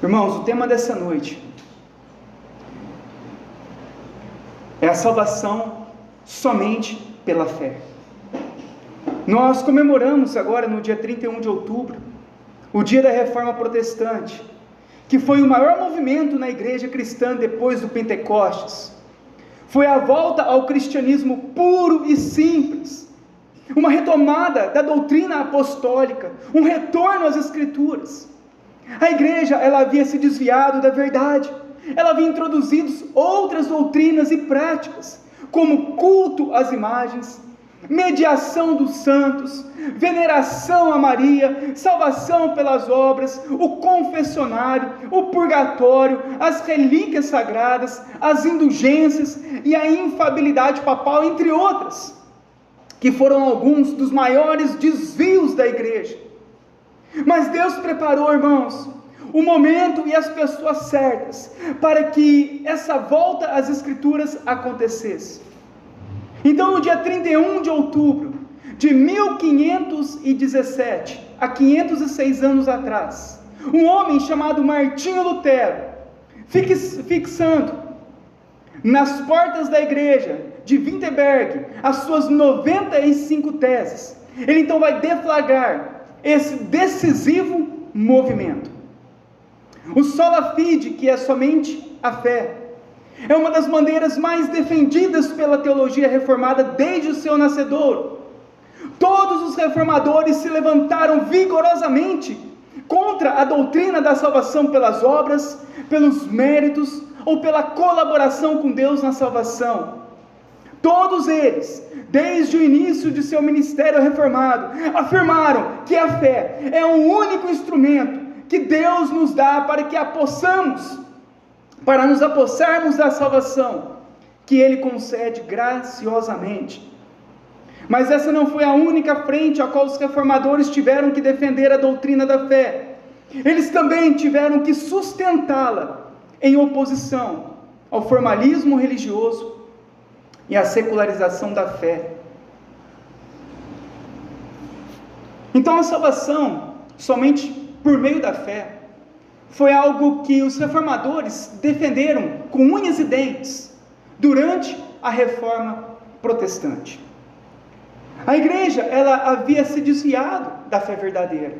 Irmãos, o tema dessa noite é a salvação somente pela fé. Nós comemoramos agora no dia 31 de outubro, o dia da Reforma Protestante, que foi o maior movimento na igreja cristã depois do Pentecostes. Foi a volta ao cristianismo puro e simples, uma retomada da doutrina apostólica, um retorno às Escrituras. A igreja, ela havia se desviado da verdade, ela havia introduzido outras doutrinas e práticas, como culto às imagens, mediação dos santos, veneração a Maria, salvação pelas obras, o confessionário, o purgatório, as relíquias sagradas, as indulgências e a infabilidade papal, entre outras, que foram alguns dos maiores desvios da igreja. Mas Deus preparou, irmãos, o momento e as pessoas certas para que essa volta às Escrituras acontecesse. Então, no dia 31 de outubro de 1517, há 506 anos atrás, um homem chamado Martinho Lutero, fixando nas portas da igreja de Wittenberg as suas 95 teses, ele então vai deflagrar esse decisivo movimento. O sola fide, que é somente a fé, é uma das bandeiras mais defendidas pela teologia reformada desde o seu nascedouro. Todos os reformadores se levantaram vigorosamente contra a doutrina da salvação pelas obras, pelos méritos ou pela colaboração com Deus na salvação. Todos eles, desde o início de seu ministério reformado, afirmaram que a fé é o único instrumento que Deus nos dá para que a possamos, para nos apossarmos da salvação que Ele concede graciosamente. Mas essa não foi a única frente a qual os reformadores tiveram que defender a doutrina da fé. Eles também tiveram que sustentá-la em oposição ao formalismo religioso e à secularização da fé. Então a salvação, somente por meio da fé, foi algo que os reformadores defenderam com unhas e dentes durante a Reforma Protestante. A igreja, ela havia se desviado da fé verdadeira.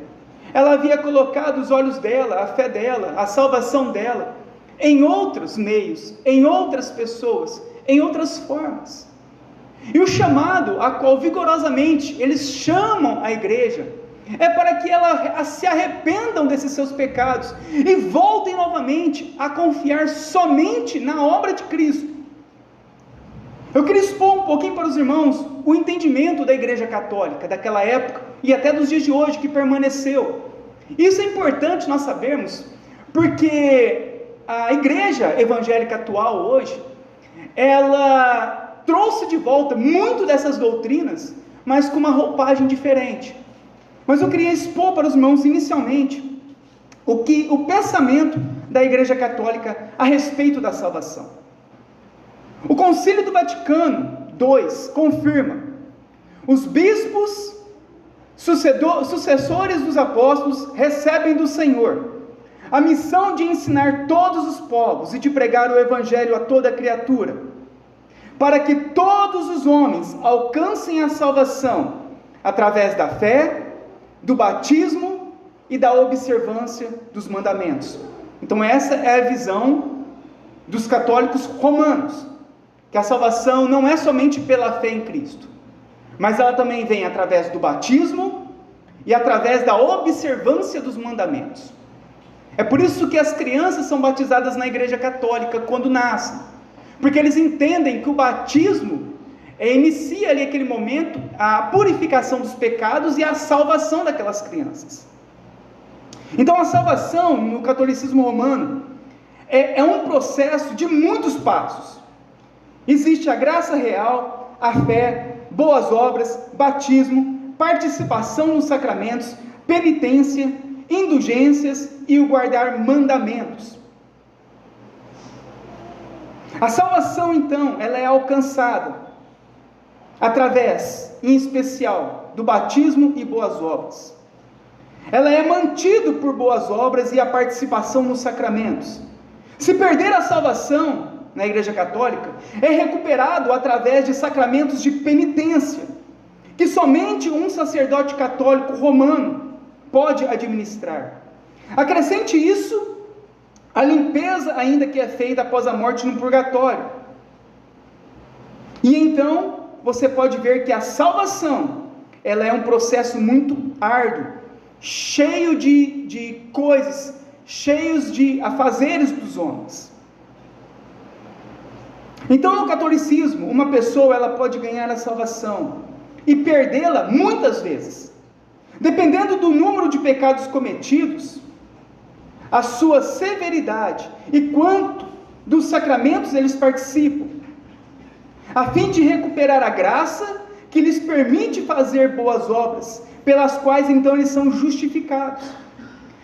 Ela havia colocado os olhos dela, a fé dela, a salvação dela, em outros meios, em outras pessoas, em outras formas. E o chamado a qual vigorosamente eles chamam a igreja é para que ela se arrependam desses seus pecados e voltem novamente a confiar somente na obra de Cristo. Eu queria expor um pouquinho para os irmãos o entendimento da igreja católica daquela época e até dos dias de hoje que permaneceu. Isso é importante nós sabermos, porque a igreja evangélica atual hoje, ela trouxe de volta muito dessas doutrinas, mas com uma roupagem diferente. Mas eu queria expor para os irmãos inicialmente o pensamento da igreja católica a respeito da salvação. O Concílio do Vaticano II confirma: os bispos, sucessores dos apóstolos, recebem do Senhor a missão de ensinar todos os povos e de pregar o evangelho a toda criatura, para que todos os homens alcancem a salvação através da fé, do batismo e da observância dos mandamentos. Então essa é a visão dos católicos romanos, que a salvação não é somente pela fé em Cristo, mas ela também vem através do batismo e através da observância dos mandamentos. É por isso que as crianças são batizadas na igreja católica quando nascem, porque eles entendem que o batismo inicia ali aquele momento a purificação dos pecados e a salvação daquelas crianças. Então a salvação no catolicismo romano é um processo de muitos passos. Existe a graça real, a fé, boas obras, batismo, participação nos sacramentos, penitência, indulgências e o guardar mandamentos. A salvação então, ela é alcançada através, em especial, do batismo e boas obras. ela é mantida por boas obras e a participação nos sacramentos. Se perder a salvação na Igreja Católica, é recuperado através de sacramentos de penitência, que somente um sacerdote católico romano pode administrar. Acrescente isso, a limpeza ainda que é feita após a morte no purgatório. E então, você pode ver que a salvação, ela é um processo muito árduo, cheio de coisas, cheios de afazeres dos homens. Então, no catolicismo, uma pessoa ela pode ganhar a salvação e perdê-la muitas vezes, dependendo do número de pecados cometidos, a sua severidade e quanto dos sacramentos eles participam, a fim de recuperar a graça que lhes permite fazer boas obras, pelas quais então eles são justificados.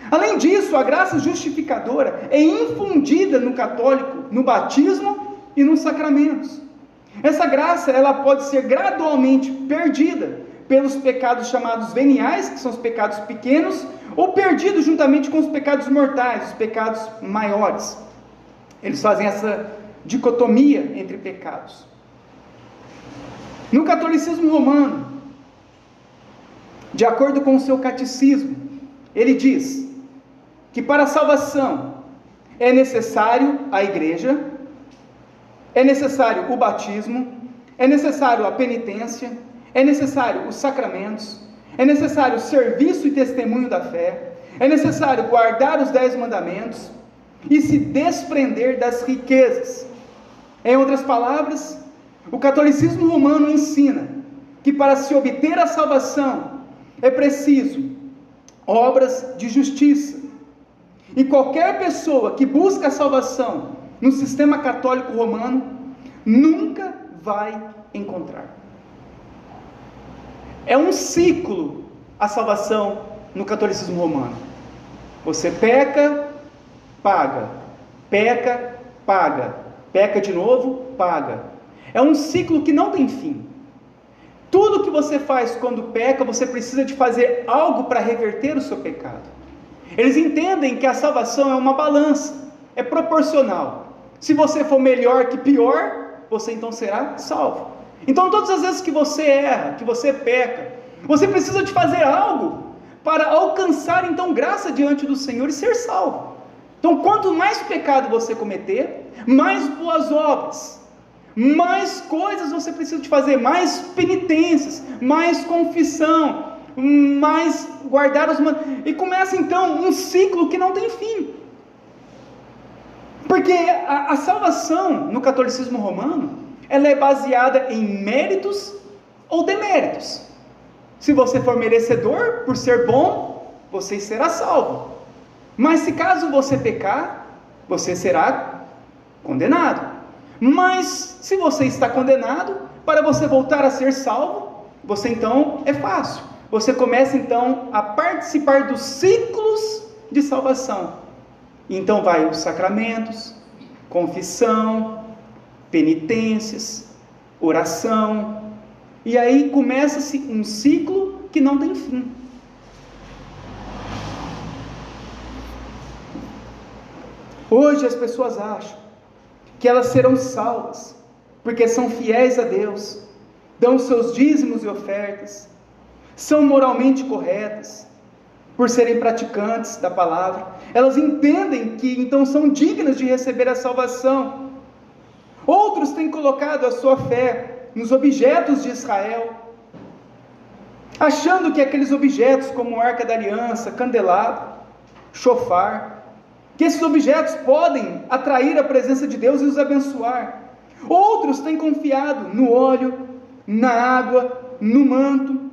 Além disso, a graça justificadora é infundida no católico, no batismo e nos sacramentos. Essa graça, ela pode ser gradualmente perdida pelos pecados chamados veniais, que são os pecados pequenos, ou perdido juntamente com os pecados mortais, os pecados maiores. Eles fazem essa dicotomia entre pecados. No catolicismo romano, de acordo com o seu catecismo, ele diz que para a salvação é necessário a igreja, é necessário o batismo, é necessário a penitência, é necessário os sacramentos, é necessário o serviço e testemunho da fé, é necessário guardar os 10 mandamentos e se desprender das riquezas. Em outras palavras, o catolicismo romano ensina que para se obter a salvação é preciso obras de justiça. E qualquer pessoa que busca a salvação no sistema católico romano nunca vai encontrar. É um ciclo a salvação no catolicismo romano. Você peca, paga. Peca, paga. Peca de novo, paga. É um ciclo que não tem fim. Tudo que você faz quando peca, você precisa de fazer algo para reverter o seu pecado. Eles entendem que a salvação é uma balança, é proporcional. Se você for melhor que pior, você então será salvo. Então todas as vezes que você erra, que você peca, você precisa de fazer algo para alcançar então graça diante do Senhor e ser salvo. Então quanto mais pecado você cometer, mais boas obras, mais coisas você precisa de fazer, mais penitências, mais confissão, mais guardar os mandamentos, e começa então um ciclo que não tem fim. Porque a salvação no catolicismo romano, ela é baseada em méritos ou deméritos. Se você for merecedor, por ser bom, você será salvo. Mas se caso você pecar, você será condenado. Mas se você está condenado, para você voltar a ser salvo, você então é fácil. Você começa então a participar dos ciclos de salvação. Então vai os sacramentos, confissão, penitências, oração, e aí começa-se um ciclo que não tem fim. Hoje as pessoas acham que elas serão salvas, porque são fiéis a Deus, dão seus dízimos e ofertas, são moralmente corretas, por serem praticantes da palavra. Elas entendem que então são dignas de receber a salvação. Outros têm colocado a sua fé nos objetos de Israel, achando que aqueles objetos como Arca da Aliança, candelabro, chofar, que esses objetos podem atrair a presença de Deus e os abençoar. Outros têm confiado no óleo, na água, no manto,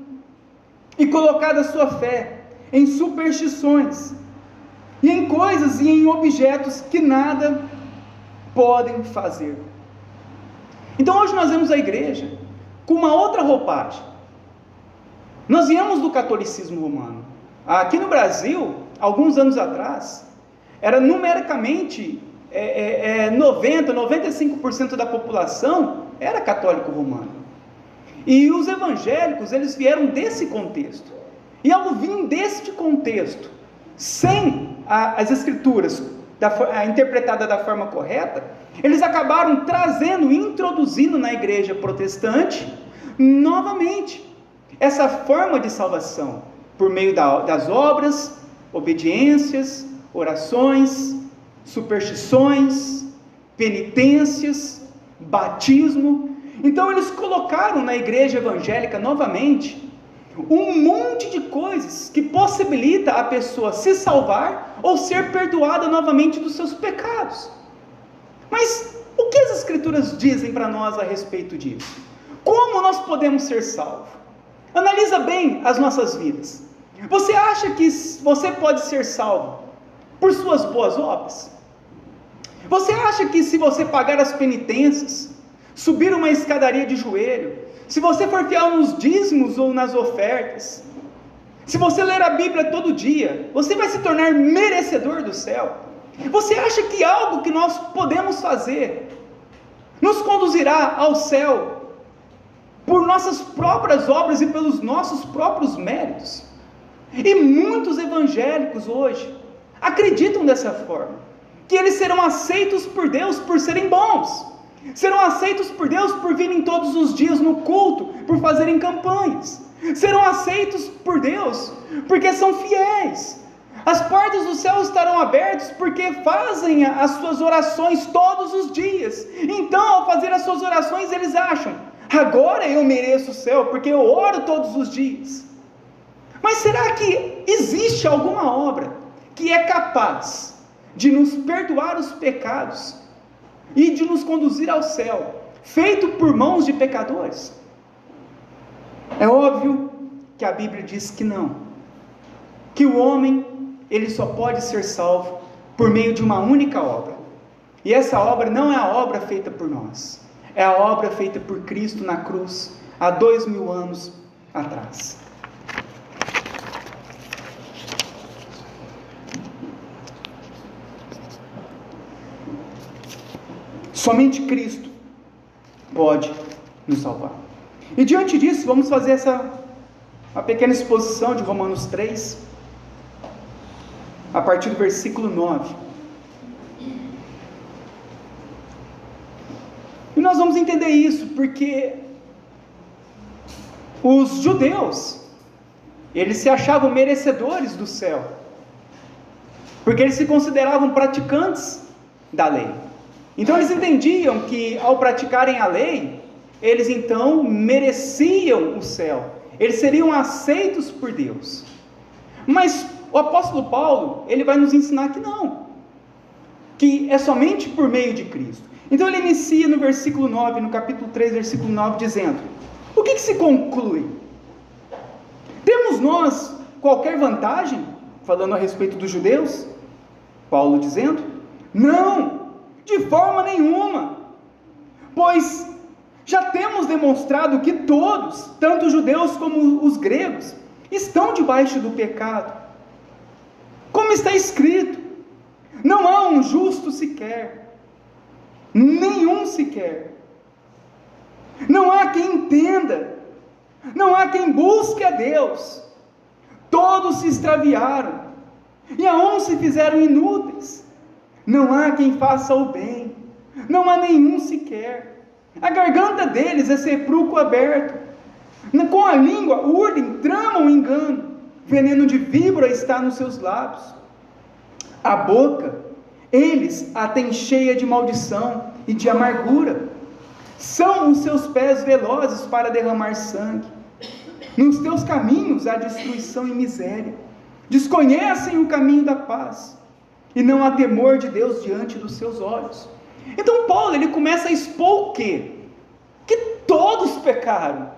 e colocado a sua fé em superstições, e em coisas e em objetos que nada podem fazer. Então hoje nós vemos a igreja com uma outra roupagem. Nós viemos do catolicismo romano. Aqui no Brasil, alguns anos atrás, era numericamente 95% da população era católico romano. E os evangélicos, eles vieram desse contexto. E ao vir deste contexto, sem as Escrituras interpretada da forma correta, eles acabaram trazendo, introduzindo na igreja protestante, novamente, essa forma de salvação, por meio das obras, obediências, orações, superstições, penitências, batismo. Então eles colocaram na igreja evangélica novamente um monte de coisas que possibilita a pessoa se salvar ou ser perdoada novamente dos seus pecados. Mas o que as Escrituras dizem para nós a respeito disso? Como nós podemos ser salvos? Analisa bem as nossas vidas. Você acha que você pode ser salvo por suas boas obras? Você acha que se você pagar as penitências, subir uma escadaria de joelho, se você for fiel nos dízimos ou nas ofertas, se você ler a Bíblia todo dia, você vai se tornar merecedor do céu? Você acha que algo que nós podemos fazer nos conduzirá ao céu por nossas próprias obras e pelos nossos próprios méritos? E muitos evangélicos hoje acreditam dessa forma, que eles serão aceitos por Deus por serem bons, serão aceitos por Deus por virem todos os dias no culto, por fazerem campanhas, serão aceitos por Deus porque são fiéis, as portas do céu estarão abertas porque fazem as suas orações todos os dias. Então, ao fazer as suas orações, eles acham: agora eu mereço o céu porque eu oro todos os dias. Mas será que existe alguma obra que é capaz de nos perdoar os pecados e de nos conduzir ao céu, feito por mãos de pecadores? É óbvio que a Bíblia diz que não, que o homem, ele só pode ser salvo por meio de uma única obra, e essa obra não é a obra feita por nós, é a obra feita por Cristo na cruz, há 2000 anos atrás. Somente Cristo pode nos salvar. E diante disso, vamos fazer uma pequena exposição de Romanos 3, a partir do versículo 9. E nós vamos entender isso, porque os judeus, eles se achavam merecedores do céu, porque eles se consideravam praticantes da lei. Então eles entendiam que ao praticarem a lei, eles então mereciam o céu, eles seriam aceitos por Deus. Mas o apóstolo Paulo, ele vai nos ensinar que não, que é somente por meio de Cristo. Então ele inicia no versículo 9, no capítulo 3, versículo 9, dizendo: o que se conclui? Temos nós qualquer vantagem, falando a respeito dos judeus? Paulo dizendo: não, de forma nenhuma, pois já temos demonstrado que todos, tanto os judeus como os gregos, estão debaixo do pecado. Como está escrito: não há um justo sequer, nenhum sequer. Não há quem entenda, não há quem busque a Deus. Todos se extraviaram, e a um se fizeram inúteis. Não há quem faça o bem, não há nenhum sequer. A garganta deles é sepulcro aberto, com a língua urdem, tramam o engano, veneno de víbora está nos seus lábios. A boca, eles a têm cheia de maldição e de amargura. São os seus pés velozes para derramar sangue. Nos teus caminhos há destruição e miséria. Desconhecem o caminho da paz, e não há temor de Deus diante dos seus olhos. Então Paulo, ele começa a expor o quê? Que todos pecaram,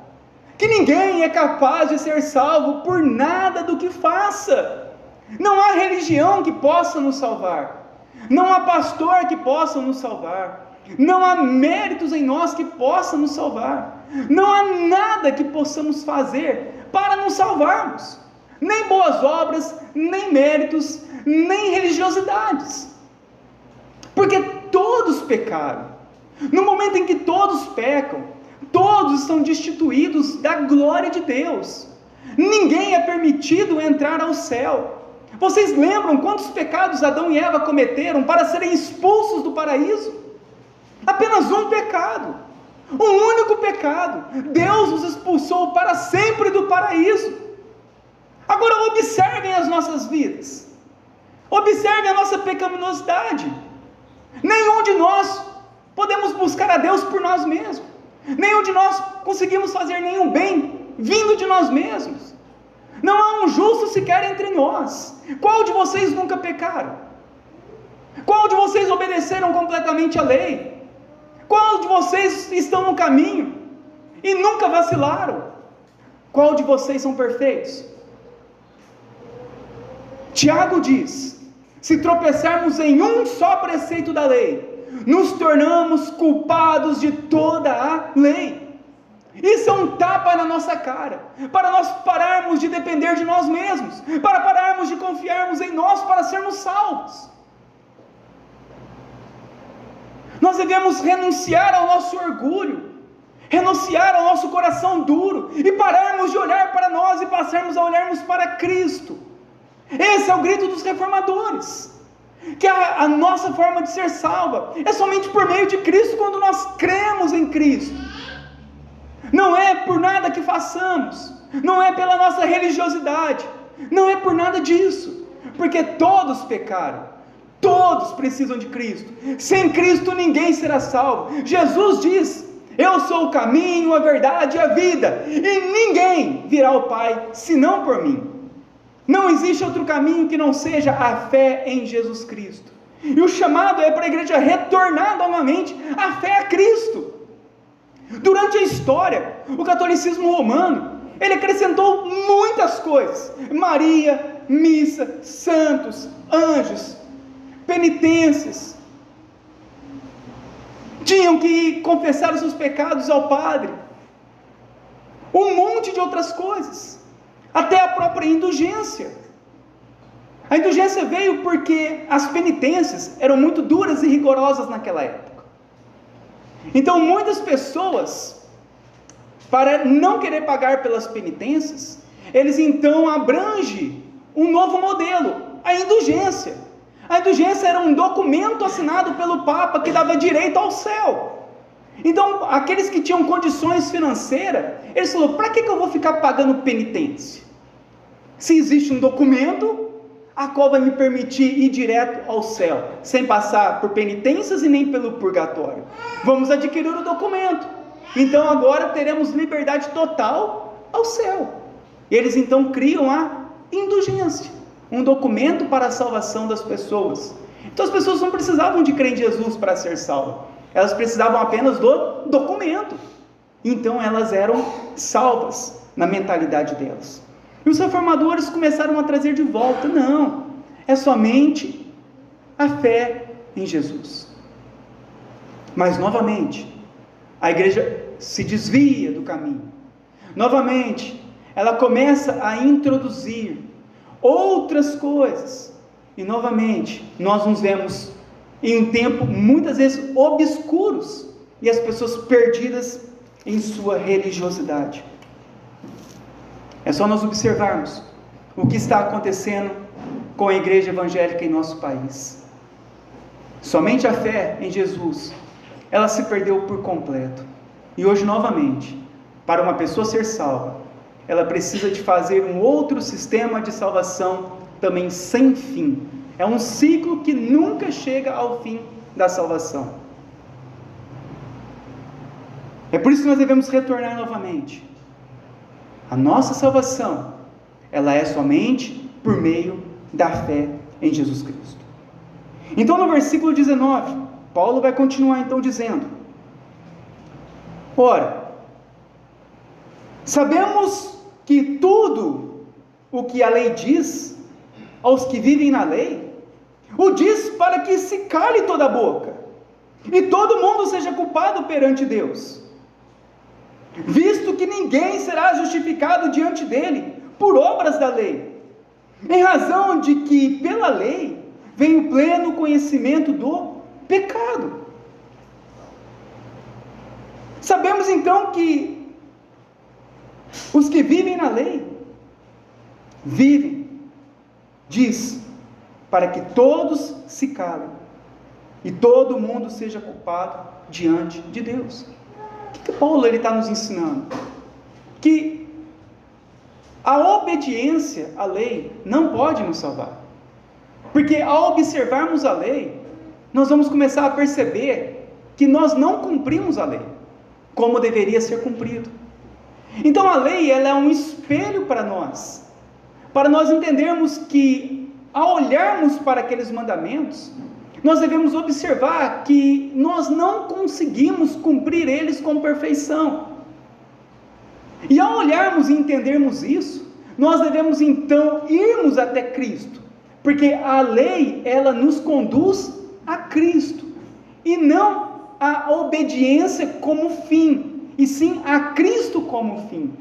que ninguém é capaz de ser salvo por nada do que faça. Não há religião que possa nos salvar, não há pastor que possa nos salvar, não há méritos em nós que possa nos salvar, não há nada que possamos fazer para nos salvarmos, nem boas obras, nem méritos, nem religiosidades, porque todos pecaram. No momento em que todos pecam, todos estão destituídos da glória de Deus. Ninguém é permitido entrar ao céu. Vocês lembram quantos pecados Adão e Eva cometeram para serem expulsos do paraíso? Apenas um pecado, um único pecado. Deus os expulsou para sempre do paraíso. Agora observem as nossas vidas, observem a nossa pecaminosidade. Nenhum de nós podemos buscar a Deus por nós mesmos, nenhum de nós conseguimos fazer nenhum bem vindo de nós mesmos. Não há um justo sequer entre nós. Qual de vocês nunca pecaram? Qual de vocês obedeceram completamente a lei? Qual de vocês estão no caminho e nunca vacilaram? Qual de vocês são perfeitos? Tiago diz: se tropeçarmos em um só preceito da lei, nos tornamos culpados de toda a lei. Isso é um tapa na nossa cara, para nós pararmos de depender de nós mesmos, para pararmos de confiarmos em nós para sermos salvos. Nós devemos renunciar ao nosso orgulho, renunciar ao nosso coração duro, e pararmos de olhar para nós e passarmos a olharmos para Cristo. Esse é o grito dos reformadores, que a nossa forma de ser salva é somente por meio de Cristo, quando nós cremos em Cristo. Não é por nada que façamos, não é pela nossa religiosidade, não é por nada disso, porque todos pecaram, todos precisam de Cristo. Sem Cristo ninguém será salvo. Jesus diz: eu sou o caminho, a verdade e a vida, e ninguém virá ao Pai senão por mim. Não existe outro caminho que não seja a fé em Jesus Cristo. E o chamado é para a igreja retornar novamente à fé a Cristo. Durante a história, o catolicismo romano, ele acrescentou muitas coisas: Maria, missa, santos, anjos, penitências. Tinham que confessar os seus pecados ao padre, um monte de outras coisas, até a própria indulgência. A indulgência veio porque as penitências eram muito duras e rigorosas naquela época. Então muitas pessoas, para não querer pagar pelas penitências, eles então abrangem um novo modelo, a indulgência. A indulgência era um documento assinado pelo Papa que dava direito ao céu. Então aqueles que tinham condições financeiras, eles falaram: para que eu vou ficar pagando penitência? Se existe um documento a qual vai me permitir ir direto ao céu, sem passar por penitências e nem pelo purgatório. Vamos adquirir o documento, então agora teremos liberdade total ao céu. E eles então criam a indulgência, um documento para a salvação das pessoas. Então as pessoas não precisavam de crer em Jesus para ser salvas, elas precisavam apenas do documento. Então elas eram salvas na mentalidade delas. E os reformadores começaram a trazer de volta: não, é somente a fé em Jesus. Mas novamente, a igreja se desvia do caminho. Novamente, ela começa a introduzir outras coisas. E novamente, nós nos vemos em um tempo muitas vezes obscuros, e as pessoas perdidas em sua religiosidade. É só nós observarmos o que está acontecendo com a igreja evangélica em nosso país. Somente a fé em Jesus, ela se perdeu por completo. E hoje novamente, para uma pessoa ser salva, ela precisa de fazer um outro sistema de salvação também sem fim. É um ciclo que nunca chega ao fim da salvação. É por isso que nós devemos retornar novamente. A nossa salvação, ela é somente por meio da fé em Jesus Cristo. Então no versículo 19, Paulo vai continuar então dizendo: ora, sabemos que tudo o que a lei diz aos que vivem na lei, o diz para que se cale toda a boca, e todo mundo seja culpado perante Deus, visto que ninguém será justificado diante dele por obras da lei, em razão de que pela lei vem o pleno conhecimento do pecado. Sabemos então que os que vivem na lei, vivem, diz, para que todos se calem e todo mundo seja culpado diante de Deus. O que Paulo está nos ensinando? Que a obediência à lei não pode nos salvar. Porque ao observarmos a lei, nós vamos começar a perceber que nós não cumprimos a lei como deveria ser cumprido. Então a lei, ela é um espelho para nós entendermos que ao olharmos para aqueles mandamentos, nós devemos observar que nós não conseguimos cumprir eles com perfeição. E ao olharmos e entendermos isso, nós devemos então irmos até Cristo, porque a lei, ela nos conduz a Cristo, e não a obediência como fim, e sim a Cristo como fim.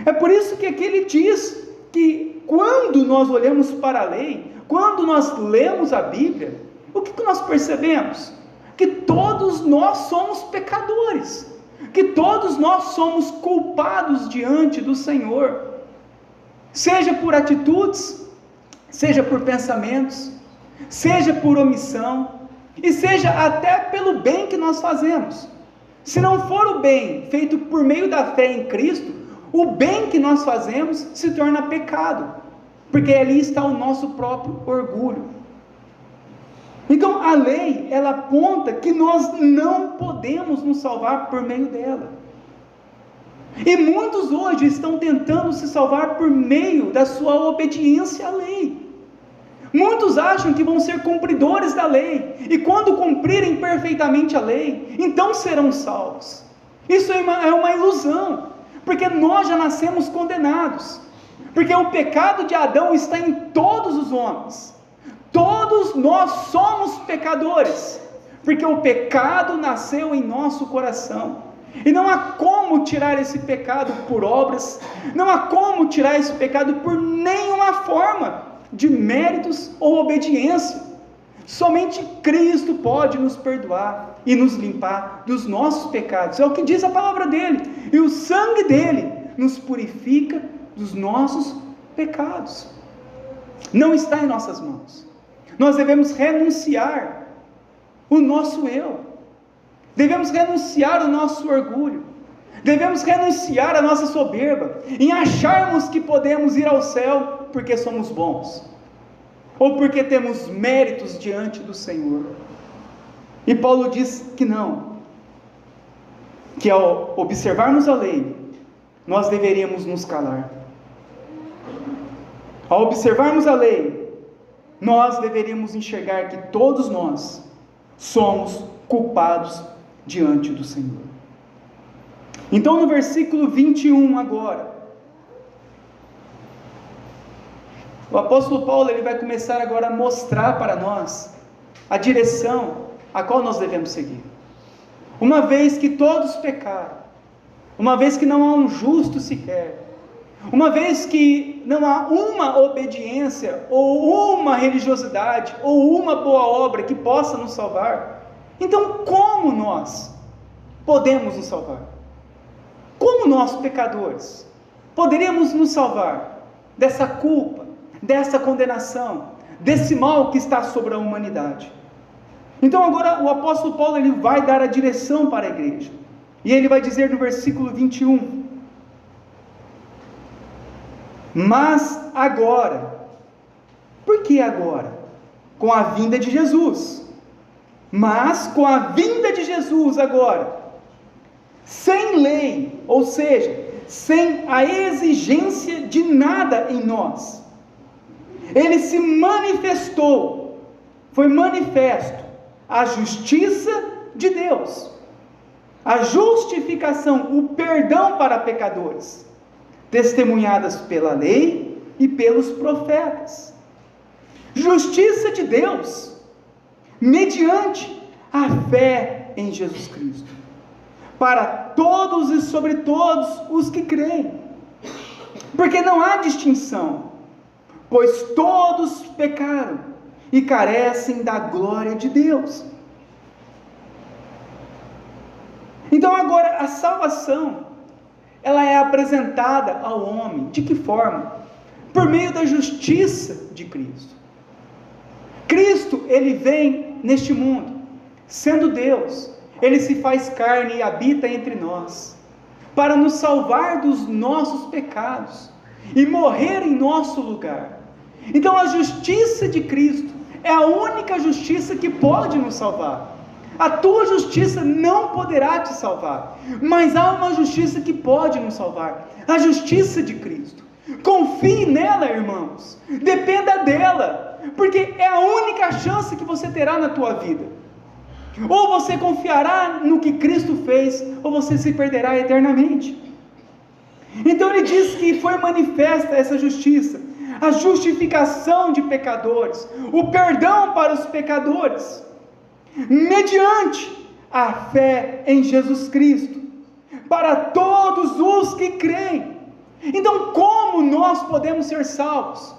É por isso que aqui ele diz que quando nós olhamos para a lei, quando nós lemos a Bíblia, o que nós percebemos? Que todos nós somos pecadores, que todos nós somos culpados diante do Senhor, seja por atitudes, seja por pensamentos, seja por omissão, e seja até pelo bem que nós fazemos. Se não for o bem feito por meio da fé em Cristo, o bem que nós fazemos se torna pecado, porque ali está o nosso próprio orgulho. Então a lei, ela aponta que nós não podemos nos salvar por meio dela. E muitos hoje estão tentando se salvar por meio da sua obediência à lei. Muitos acham que vão ser cumpridores da lei, e quando cumprirem perfeitamente a lei, então serão salvos. Isso é uma ilusão, porque nós já nascemos condenados, porque o pecado de Adão está em todos os homens. Todos nós somos pecadores, porque o pecado nasceu em nosso coração, e não há como tirar esse pecado por obras, não há como tirar esse pecado por nenhuma forma de méritos ou obediência. Somente Cristo pode nos perdoar e nos limpar dos nossos pecados, é o que diz a palavra dele, e o sangue dele nos purifica dos nossos pecados. Não está em nossas mãos. Nós devemos renunciar o nosso eu, devemos renunciar o nosso orgulho, devemos renunciar a nossa soberba, em acharmos que podemos ir ao céu porque somos bons, ou porque temos méritos diante do Senhor. E Paulo diz que não, que ao observarmos a lei, nós deveríamos nos calar. Ao observarmos a lei, nós deveríamos enxergar que todos nós somos culpados diante do Senhor. Então no versículo 21 agora, o apóstolo Paulo, ele vai começar agora a mostrar para nós a direção a qual nós devemos seguir. Uma vez que todos pecaram, uma vez que não há um justo sequer, uma vez que não há uma obediência, ou uma religiosidade, ou uma boa obra que possa nos salvar, então como nós podemos nos salvar? Como nós, pecadores, poderíamos nos salvar dessa culpa, dessa condenação, desse mal que está sobre a humanidade? Então agora o apóstolo Paulo, ele vai dar a direção para a igreja, e ele vai dizer no versículo 21, mas agora, por que agora? Com a vinda de Jesus, mas com a vinda de Jesus agora, sem lei, ou seja, sem a exigência de nada em nós, ele se manifestou, foi manifesto a justiça de Deus, a justificação, o perdão para pecadores, testemunhadas pela lei e pelos profetas. Justiça de Deus, mediante a fé em Jesus Cristo, para todos e sobre todos os que creem, porque não há distinção, pois todos pecaram e carecem da glória de Deus. Então agora a salvação, ela é apresentada ao homem, de que forma? por meio da justiça de Cristo. Cristo, ele vem neste mundo, sendo Deus, ele se faz carne e habita entre nós, para nos salvar dos nossos pecados e morrer em nosso lugar. Então a justiça de Cristo é a única justiça que pode nos salvar. A tua justiça não poderá te salvar, mas há uma justiça que pode nos salvar, a justiça de Cristo. Confie nela, irmãos, dependa dela, porque é a única chance que você terá na tua vida. Ou você confiará no que Cristo fez, ou você se perderá eternamente. Então ele diz que foi manifesta essa justiça, a justificação de pecadores, o perdão para os pecadores, mediante a fé em Jesus Cristo, para todos os que creem. Então, como nós podemos ser salvos?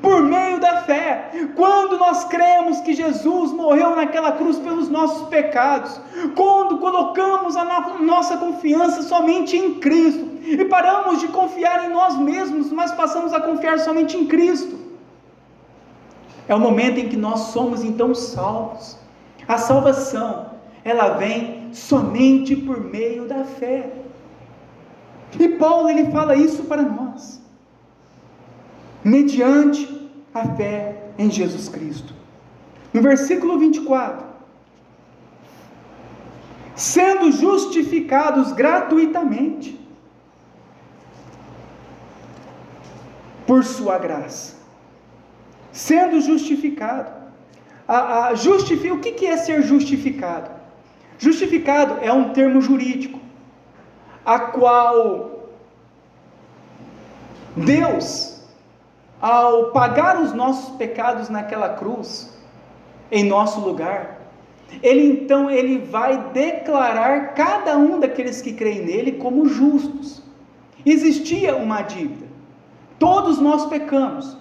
Por meio da fé. Quando nós cremos que Jesus morreu naquela cruz pelos nossos pecados, quando colocamos a nossa confiança somente em Cristo, e paramos de confiar em nós mesmos, mas passamos a confiar somente em Cristo, é o momento em que nós somos então salvos. A salvação, ela vem somente por meio da fé. E Paulo, ele fala isso para nós, mediante a fé em Jesus Cristo. No versículo 24, sendo justificados gratuitamente, por sua graça, sendo justificado. O que é ser justificado? Justificado é um termo jurídico, a qual Deus, ao pagar os nossos pecados naquela cruz, em nosso lugar, ele vai declarar cada um daqueles que creem nele como justos. Existia uma dívida, todos nós pecamos,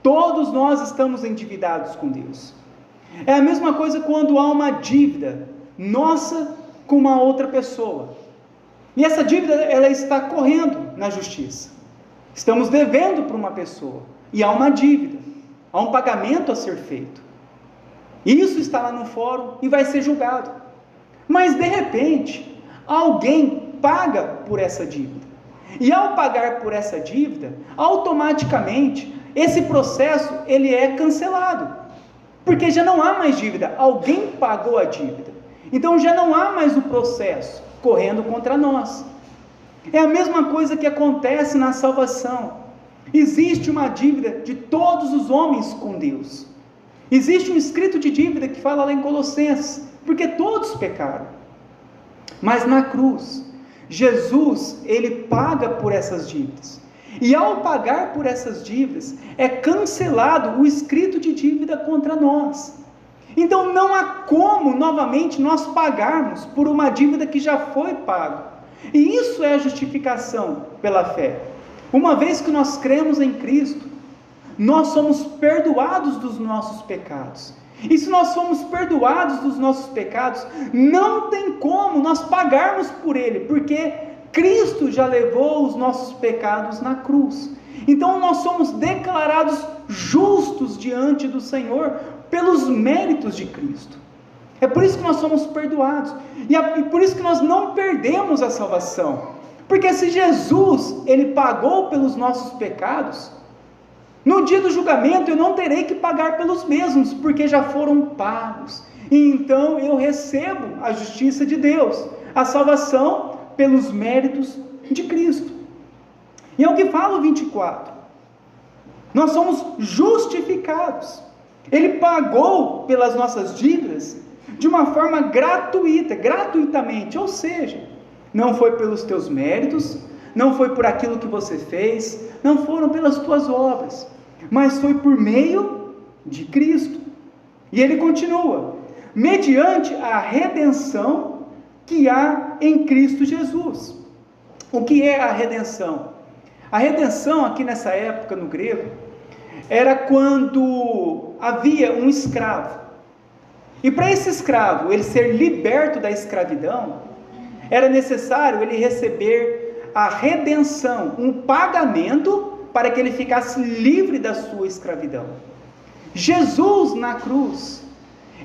todos nós estamos endividados com Deus. É a mesma coisa quando há uma dívida nossa com uma outra pessoa, e essa dívida, ela está correndo na justiça. Estamos devendo para uma pessoa, e há uma dívida, há um pagamento a ser feito. Isso está lá no fórum e vai ser julgado. Mas de repente, alguém paga por essa dívida. E ao pagar por essa dívida, automaticamente, esse processo ele é cancelado. Porque já não há mais dívida, alguém pagou a dívida. Então já não há mais o processo correndo contra nós. É a mesma coisa que acontece na salvação. Existe uma dívida de todos os homens com Deus. Existe um escrito de dívida que fala lá em Colossenses, porque todos pecaram. Mas na cruz, Jesus, ele paga por essas dívidas. E ao pagar por essas dívidas, é cancelado o escrito de dívida contra nós. Então não há como novamente nós pagarmos por uma dívida que já foi paga. E isso é a justificação pela fé. Uma vez que nós cremos em Cristo, nós somos perdoados dos nossos pecados. E se nós somos perdoados dos nossos pecados, não tem como nós pagarmos por ele, porque Cristo já levou os nossos pecados na cruz. Então nós somos declarados justos diante do Senhor pelos méritos de Cristo. É por isso que nós somos perdoados, e por isso que nós não perdemos a salvação, porque se Jesus, ele pagou pelos nossos pecados, no dia do julgamento eu não terei que pagar pelos mesmos, porque já foram pagos, e então eu recebo a justiça de Deus, a salvação pelos méritos de Cristo. E é o que fala o 24, nós somos justificados. Ele pagou pelas nossas dívidas de uma forma gratuitamente, ou seja, não foi pelos teus méritos, não foi por aquilo que você fez, não foram pelas tuas obras, mas foi por meio de Cristo. E ele continua, mediante a redenção que há em Cristo Jesus. O que é a redenção? A redenção aqui nessa época no grego, era quando havia um escravo, e para esse escravo, ele ser liberto da escravidão, era necessário ele receber a redenção, um pagamento para que ele ficasse livre da sua escravidão. Jesus na cruz,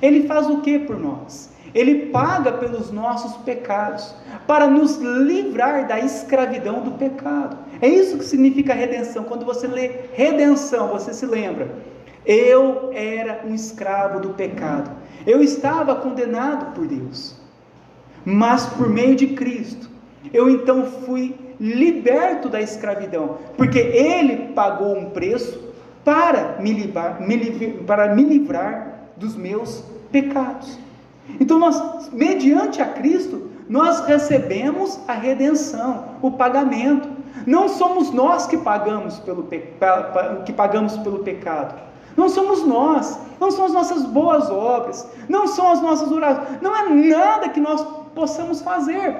ele faz o que por nós? Ele paga pelos nossos pecados, para nos livrar da escravidão do pecado. É isso que significa redenção. Quando você lê redenção, você se lembra: eu era um escravo do pecado, eu estava condenado por Deus, mas por meio de Cristo, eu então fui liberto da escravidão, porque Ele pagou um preço para me livrar dos meus pecados. Então nós, mediante a Cristo, nós recebemos a redenção, o pagamento. Não somos nós que pagamos pelo pecado. Não somos nós, não são as nossas boas obras, não são as nossas orações, não é nada que nós possamos fazer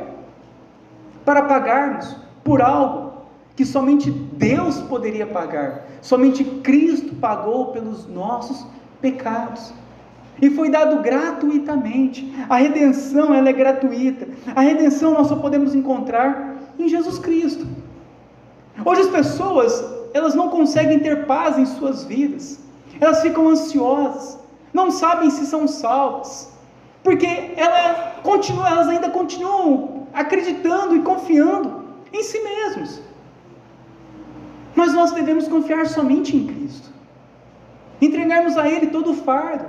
para pagarmos por algo que somente Deus poderia pagar. Somente Cristo pagou pelos nossos pecados. E foi dado gratuitamente. A redenção, ela é gratuita. A redenção nós só podemos encontrar em Jesus Cristo. Hoje as pessoas, elas não conseguem ter paz em suas vidas. Elas ficam ansiosas, não sabem se são salvas, porque elas ainda continuam acreditando e confiando em si mesmos. Mas nós devemos confiar somente em Cristo, entregarmos a Ele todo o fardo,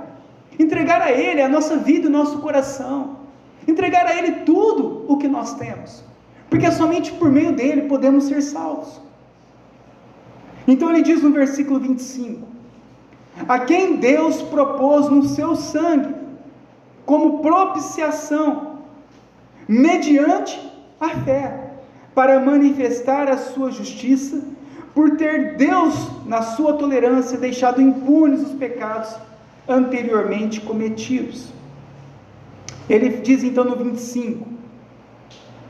entregar a Ele a nossa vida e o nosso coração, entregar a Ele tudo o que nós temos, porque somente por meio dEle podemos ser salvos. Então ele diz no versículo 25: a quem Deus propôs no seu sangue, como propiciação, mediante a fé, para manifestar a sua justiça, por ter Deus, na sua tolerância, deixado impunes os pecados anteriormente cometidos. Ele diz então no 25,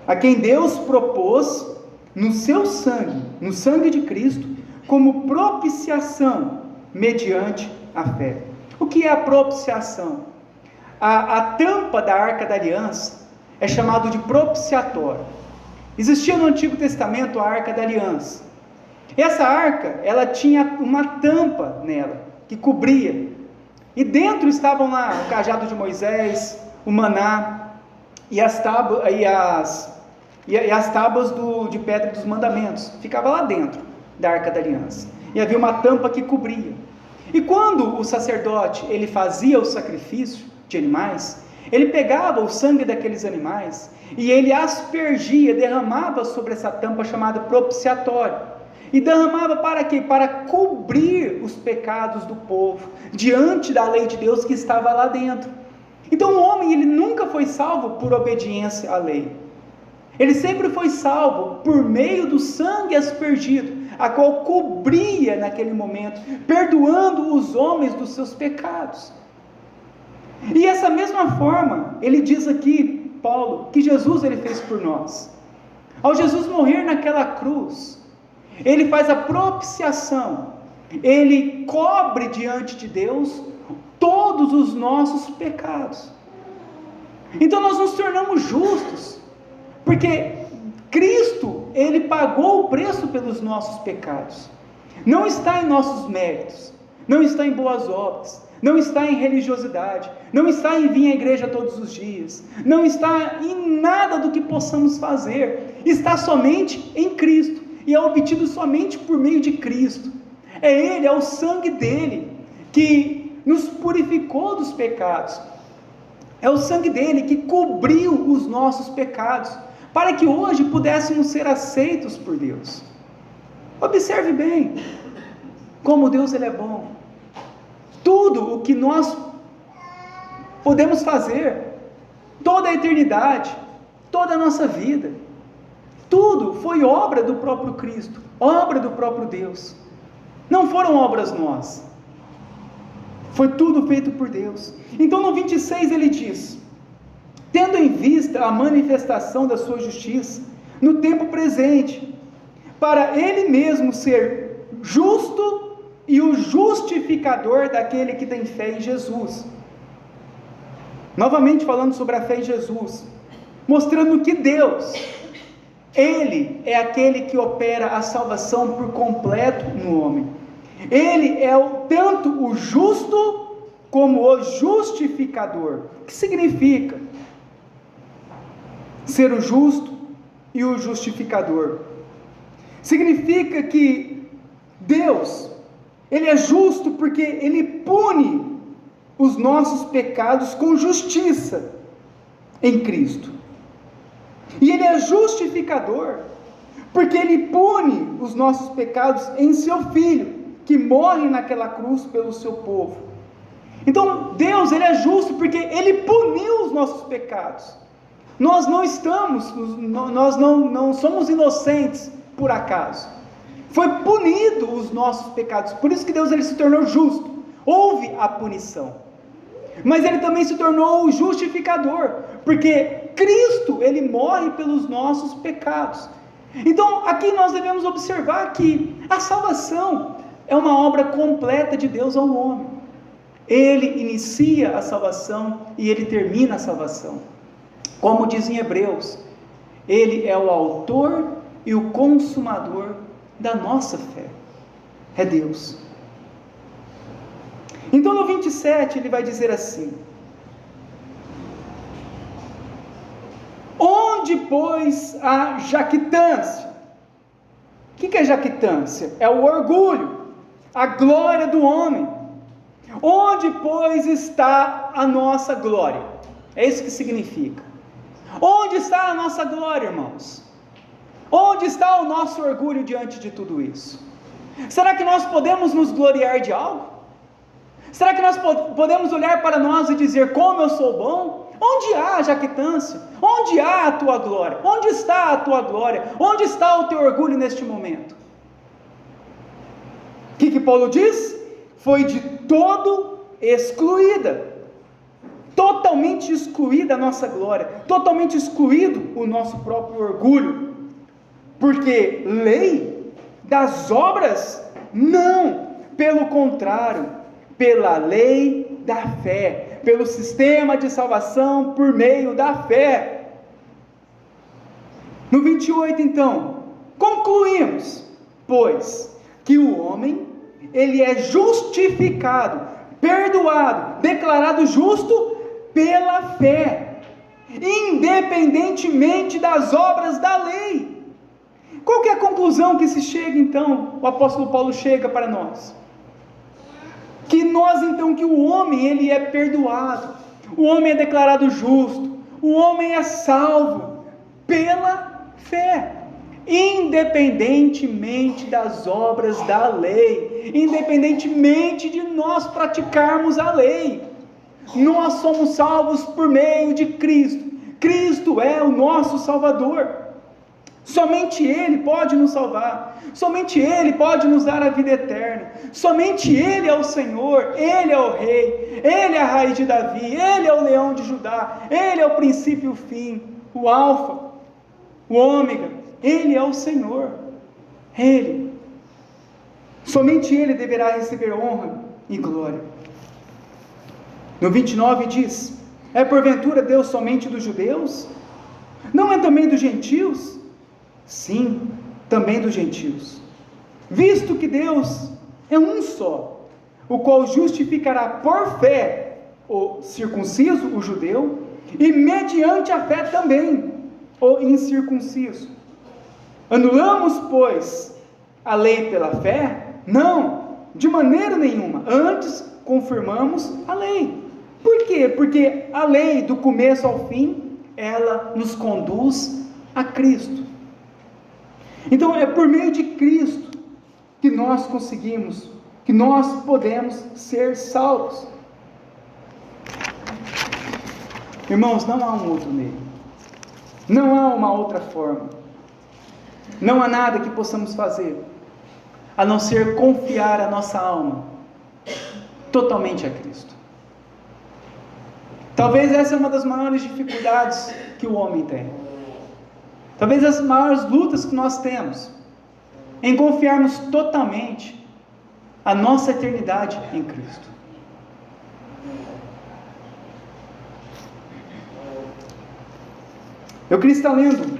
a quem Deus propôs no seu sangue, no sangue de Cristo, como propiciação, mediante a fé. O que é a propiciação? A tampa da Arca da Aliança é chamado de propiciatório. Existia no Antigo Testamento a Arca da Aliança. Essa arca, ela tinha uma tampa nela, que cobria. E dentro estavam lá o cajado de Moisés, o maná, e as tábuas de pedra dos mandamentos. Ficava lá dentro da Arca da Aliança. E havia uma tampa que cobria. E quando o sacerdote, ele fazia o sacrifício de animais, ele pegava o sangue daqueles animais e ele aspergia, derramava sobre essa tampa chamada propiciatório. E derramava para quê? Para cobrir os pecados do povo, diante da lei de Deus que estava lá dentro. Então o homem, ele nunca foi salvo por obediência à lei. Ele sempre foi salvo por meio do sangue aspergido, a qual cobria naquele momento, perdoando os homens dos seus pecados. E essa mesma forma, ele diz aqui, Paulo, que Jesus ele fez por nós. Ao Jesus morrer naquela cruz, ele faz a propiciação, ele cobre diante de Deus todos os nossos pecados. Então nós nos tornamos justos, porque Cristo, ele pagou o preço pelos nossos pecados. Não está em nossos méritos, não está em boas obras, não está em religiosidade, não está em vir à igreja todos os dias, não está em nada do que possamos fazer, está somente em Cristo, e é obtido somente por meio de Cristo. É Ele, é o sangue dele, que nos purificou dos pecados, é o sangue dele que cobriu os nossos pecados, para que hoje pudéssemos ser aceitos por Deus. Observe bem, como Deus ele é bom. Tudo o que nós podemos fazer, toda a eternidade, toda a nossa vida, tudo foi obra do próprio Cristo, obra do próprio Deus. Não foram obras nossas, foi tudo feito por Deus. Então no 26 ele diz: tendo em vista a manifestação da sua justiça no tempo presente, para ele mesmo ser justo e o justificador daquele que tem fé em Jesus. Novamente falando sobre a fé em Jesus, mostrando que Deus Ele é aquele que opera a salvação por completo no homem. Ele é tanto o justo como o justificador. O que significa ser o justo e o justificador? Significa que Deus, Ele é justo porque Ele pune os nossos pecados com justiça em Cristo. E Ele é justificador porque Ele pune os nossos pecados em Seu Filho, que morre naquela cruz pelo Seu povo. Então Deus, Ele é justo porque Ele puniu os nossos pecados. Nós não somos inocentes por acaso. Foi punido os nossos pecados. Por isso que Deus, Ele se tornou justo. Houve a punição. Mas Ele também se tornou o justificador, porque Cristo, Ele morre pelos nossos pecados. Então aqui nós devemos observar que a salvação é uma obra completa de Deus ao homem. Ele inicia a salvação e Ele termina a salvação. Como diz em Hebreus, Ele é o autor e o consumador da nossa fé. É Deus. Então no 27 ele vai dizer assim: onde, pois, a jactância? O que é jactância? É o orgulho, a glória do homem. Onde, pois, está a nossa glória? É isso que significa. Onde está a nossa glória, irmãos? Onde está o nosso orgulho diante de tudo isso? Será que nós podemos nos gloriar de algo? Será que nós podemos olhar para nós e dizer: como eu sou bom? Onde há a jactância? Onde há a tua glória? Onde está a tua glória? Onde está o teu orgulho neste momento? O que Paulo diz? Foi de todo excluída. Totalmente excluída a nossa glória. Totalmente excluído o nosso próprio orgulho. Porque lei das obras? Não. Pelo contrário, pela lei da fé, pelo sistema de salvação por meio da fé. No 28 então, concluímos, pois, que o homem, ele é justificado, perdoado, declarado justo pela fé, independentemente das obras da lei. Qual que é a conclusão que se chega então, o apóstolo Paulo chega para nós? Que o homem, ele é perdoado, o homem é declarado justo, o homem é salvo pela fé, independentemente das obras da lei, independentemente de nós praticarmos a lei. Nós somos salvos por meio de Cristo. Cristo é o nosso Salvador. Somente Ele pode nos salvar, somente Ele pode nos dar a vida eterna, somente Ele é o Senhor, Ele é o Rei, Ele é a raiz de Davi, Ele é o leão de Judá, Ele é o princípio e o fim, o alfa, o ômega, Ele é o Senhor, Ele, somente Ele deverá receber honra e glória. No 29 diz: é porventura Deus somente dos judeus? Não é também dos gentios? Sim, também dos gentios, visto que Deus é um só, o qual justificará por fé o circunciso, o judeu, e mediante a fé também o incircunciso. Anulamos, pois, a lei pela fé? Não, de maneira nenhuma, antes confirmamos a lei. Por quê? Porque a lei, do começo ao fim, ela nos conduz a Cristo. Então é por meio de Cristo que nós conseguimos, que nós podemos ser salvos. Irmãos, não há um outro meio, não há uma outra forma, não há nada que possamos fazer, a não ser confiar a nossa alma totalmente a Cristo. Talvez essa é uma das maiores dificuldades que o homem tem. Talvez as maiores lutas que nós temos, em confiarmos totalmente a nossa eternidade em Cristo. Eu queria estar lendo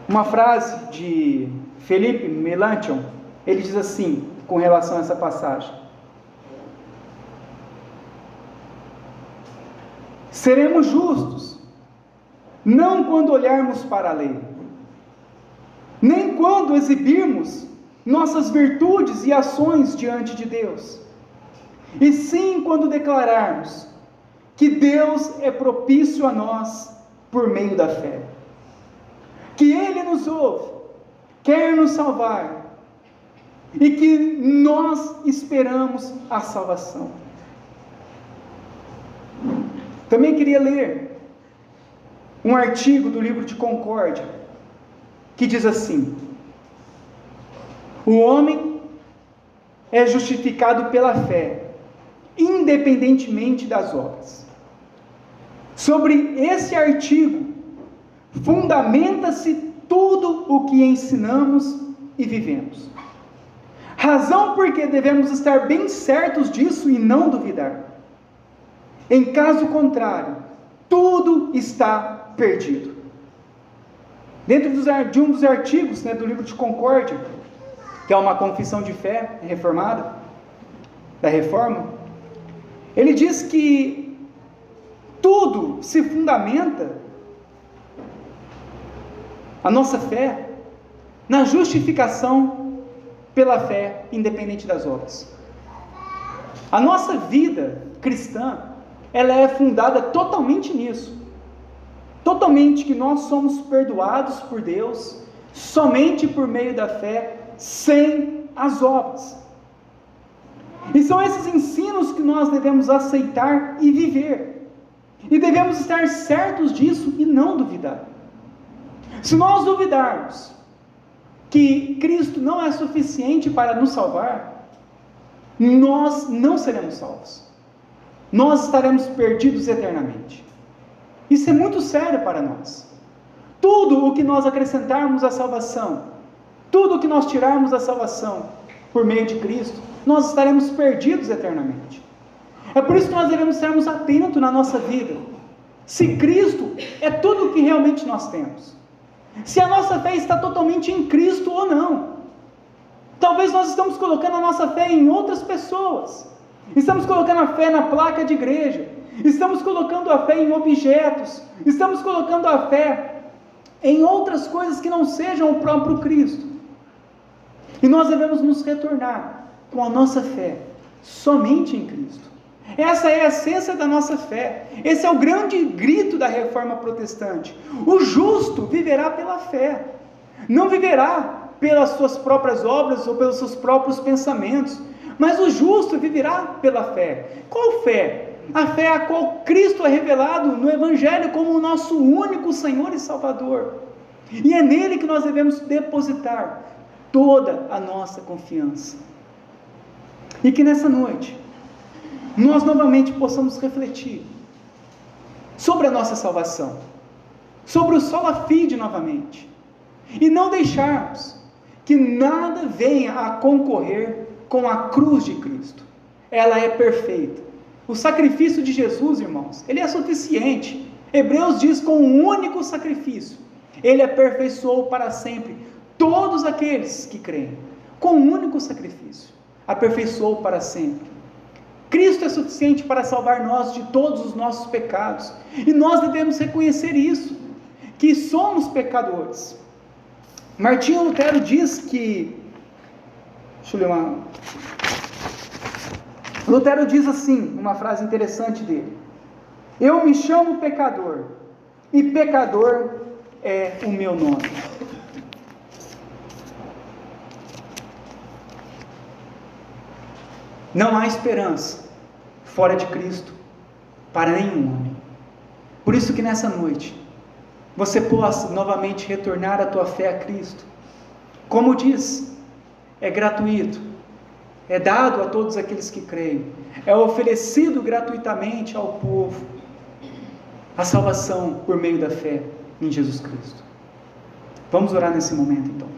Uma frase de Philippe Melanchthon, ele diz assim, com relação a essa passagem: seremos justos, não quando olharmos para a lei, nem quando exibirmos nossas virtudes e ações diante de Deus, e sim quando declararmos que Deus é propício a nós por meio da fé, que Ele nos ouve, quer nos salvar, e que nós esperamos a salvação. Também queria ler um artigo do livro de Concórdia, que diz assim: o homem é justificado pela fé, independentemente das obras. Sobre esse artigo, fundamenta-se tudo o que ensinamos e vivemos. Razão porque devemos estar bem certos disso e não duvidar. Em caso contrário, tudo está perdido. Dentro de um dos artigos, do livro de Concórdia, que é uma confissão de fé reformada, da Reforma, ele diz que tudo se fundamenta, a nossa fé, na justificação pela fé, independente das obras. A nossa vida cristã, ela é fundada totalmente nisso. Totalmente que nós somos perdoados por Deus, somente por meio da fé, sem as obras. E são esses ensinos que nós devemos aceitar e viver. E devemos estar certos disso e não duvidar. Se nós duvidarmos que Cristo não é suficiente para nos salvar, nós não seremos salvos. Nós estaremos perdidos eternamente. Isso é muito sério para nós. Tudo o que nós acrescentarmos à salvação, tudo o que nós tirarmos da salvação por meio de Cristo, nós estaremos perdidos eternamente. É por isso que nós devemos estarmos atentos na nossa vida. Se Cristo é tudo o que realmente nós temos. Se a nossa fé está totalmente em Cristo ou não. Talvez nós estamos colocando a nossa fé em outras pessoas. Estamos colocando a fé na placa de igreja. Estamos colocando a fé em objetos. Estamos colocando a fé em outras coisas que não sejam o próprio Cristo. E nós devemos nos retornar com a nossa fé somente em Cristo. Essa é a essência da nossa fé. Esse é o grande grito da Reforma Protestante. O justo viverá pela fé. Não viverá pelas suas próprias obras ou pelos seus próprios pensamentos. Mas o justo viverá pela fé. Qual fé? A fé a qual Cristo é revelado no Evangelho como o nosso único Senhor e Salvador. E é nele que nós devemos depositar toda a nossa confiança. E que nessa noite nós novamente possamos refletir sobre a nossa salvação, sobre o sola fide novamente, e não deixarmos que nada venha a concorrer com a cruz de Cristo. Ela é perfeita. O sacrifício de Jesus, irmãos, ele é suficiente. Hebreus diz: com um único sacrifício ele aperfeiçoou para sempre todos aqueles que creem. Com um único sacrifício aperfeiçoou para sempre. Cristo é suficiente para salvar nós de todos os nossos pecados, e nós devemos reconhecer isso, que somos pecadores. Martinho Lutero diz que, Lutero diz assim, uma frase interessante dele: eu me chamo pecador, e pecador é o meu nome. Não há esperança fora de Cristo para nenhum homem. Por isso que nessa noite você possa novamente retornar a tua fé a Cristo. Como diz, é gratuito, é dado a todos aqueles que creem, é oferecido gratuitamente ao povo a salvação por meio da fé em Jesus Cristo. Vamos orar nesse momento então.